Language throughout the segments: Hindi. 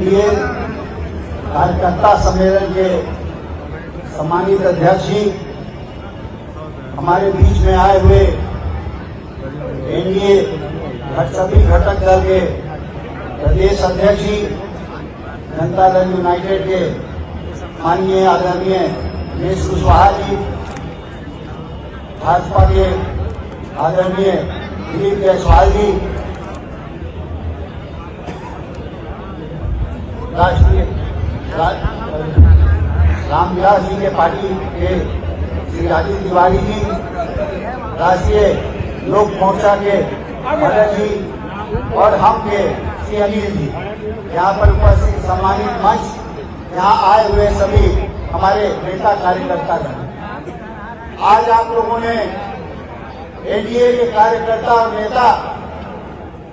एनडीए कार्यकर्ता सम्मेलन के सम्मानित अध्यक्ष जी, हमारे बीच में आए हुए एनडीए सभी घटक दल के प्रदेश अध्यक्ष जी, जनता दल यूनाइटेड के माननीय आदरणीय दिनेश कुशवाहा जी, भाजपा के आदरणीय दिलीप जायसवाल जी, राष्ट्रीय रामविलास जी के पार्टी के श्री राजीव तिवारी जी, राष्ट्रीय लोक मोर्चा के भरत जी और हम के श्री अनिल जी, यहाँ पर उपस्थित सम्मानित मंच, यहाँ आए हुए सभी हमारे नेता कार्यकर्ता गण, आज आप लोगों ने एनडीए के कार्यकर्ता और नेता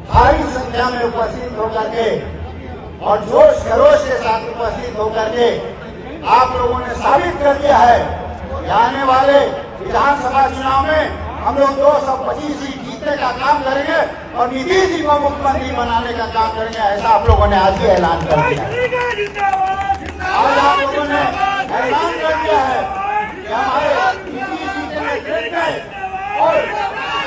भारी संख्या में उपस्थित होकर के और जोश खरोश के साथ उपस्थित होकर के आप लोगों ने साबित कर दिया है कि आने वाले विधानसभा चुनाव में हम लोग 225 सीट जीतने का काम करेंगे और नीतीश जी को मुख्यमंत्री बनाने का काम करेंगे। ऐसा आप लोगों ने आज ही ऐलान कर दिया। आज आप लोगों ने ऐलान कर दिया है कि हमारे नीतीश जी के नेतृत्व में और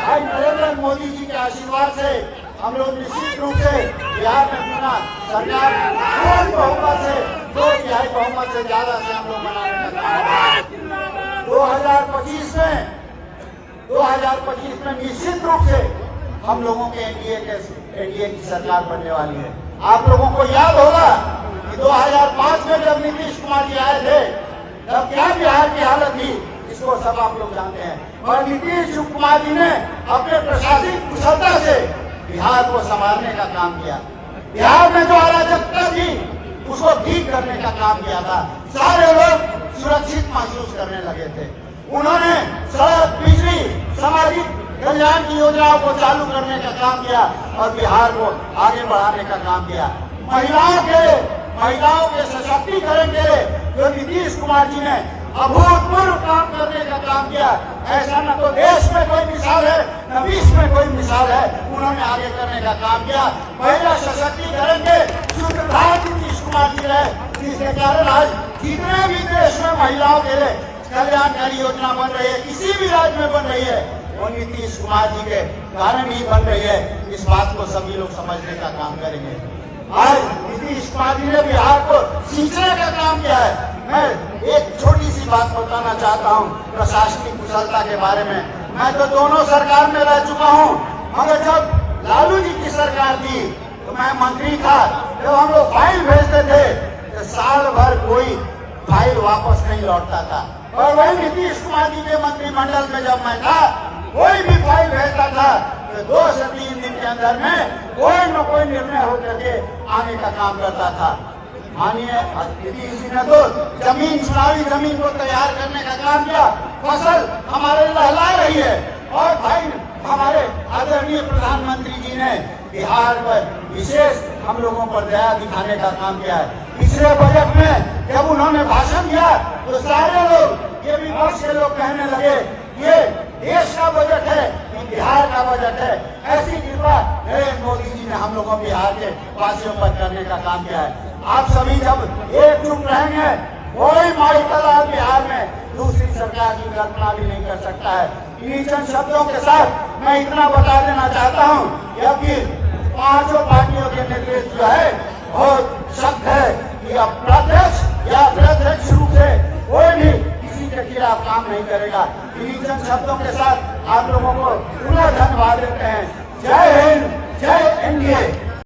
भाई नरेंद्र मोदी जी के आशीर्वाद से हम लोग निश्चित रूप से बिहार में अपना सरकार पूर्ण बहुमत से 2/3 बहुमत से ज्यादा से हम लोग बनाने का काम 2025 में निश्चित रूप से हम लोगों के एनडीए की सरकार बनने वाली है। आप लोगों को याद होगा कि 2005 में जब नीतीश कुमार जी आए थे तब क्या बिहार की हालत थी, इसको सब आप लोग जानते हैं। और नीतीश कुमार जी ने अपने प्रशासनिक कुशलता से बिहार को संभालने का काम किया। बिहार में जो अराजकता थी उसको ठीक करने का काम किया था। सारे लोग सुरक्षित महसूस करने लगे थे। उन्होंने सड़क, बिजली, सामाजिक कल्याण की योजनाओं को चालू करने का काम किया और बिहार को आगे बढ़ाने का काम किया। महिलाओं के सशक्तिकरण के लिए जो नीतीश कुमार जी ने अभूतपूर्व काम करने का काम किया, ऐसा न तो देश में कोई मिसाल है न विश्व में कोई मिसाल है, उन्होंने आगे करने का काम किया। महिला सशक्तिकरण के सूत्रधार नीतीश कुमार जी रहे, जिसके कारण आज जितने भी देश में महिलाओं के लिए कल्याणकारी योजना बन रही है, किसी भी राज्य में बन रही है, वो नीतीश कुमार जी के कारण ही बन रही है। इस बात को सभी लोग समझने का काम करेंगे। आज नीतीश कुमार जी ने बिहार को सींचने का काम किया है। मैं एक छोटी सी बात बताना चाहता हूँ प्रशासनिक कुशलता के बारे में। मैं तो दोनों सरकार में रह चुका हूँ, मगर जब लालू जी की सरकार थी तो मैं मंत्री था। जब हम लोग फाइल भेजते थे तो साल भर कोई फाइल वापस नहीं लौटता था। और वही नीतीश कुमार जी के मंत्रिमंडल में जब मैं था, कोई भी फाइल भेजता था तो 2 से 3 दिन के अंदर में कोई न कोई निर्णय होकर के आने का काम करता था। मानिए नीतीश जी ने तो चुनावी जमीन को तैयार करने का काम किया, फसल हमारे लहला रही है। और भाई हमारे आदरणीय प्रधानमंत्री जी ने बिहार पर विशेष हम लोगों पर दया दिखाने का काम किया है। पिछले बजट में जब उन्होंने भाषण दिया तो सारे लोग, ये विपक्ष के लोग कहने लगे ये देश का बजट है, बिहार का बजट है। ऐसी कृपा नरेंद्र मोदी जी ने हम लोगों बिहार के वासियों पर करने का काम किया है। आप सभी जब एकजुट रहेंगे, कोई माइकल बिहार में दूसरी सरकार की कल्पना भी नहीं कर सकता है। इन्हीं चंद शब्दों के साथ मैं इतना बता देना चाहता हूँ कि अब की 5 पार्टियों के नेतृत्व जो है बहुत सख्त है कि अप्रत्यक्ष या अप्रत्यक्ष रूप से कोई भी किसी के खिलाफ काम नहीं करेगा। इन्हीं चंद शब्दों के साथ आप लोगों को पूरा धन्यवाद देते हैं।